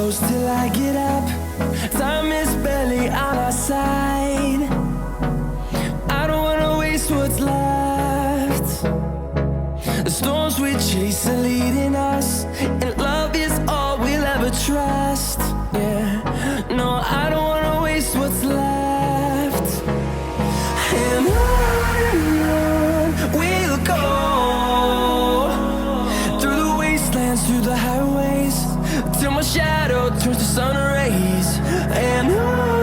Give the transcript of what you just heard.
close till I get up. Time is barely on our side. I don't wanna waste what's left. The storms we chase are leading us, and love is all we'll ever trust. Yeah, no, I don't wanna waste what's left. And on we'll go, through the wastelands, through the highways, till my shadow turns to sun rays. And on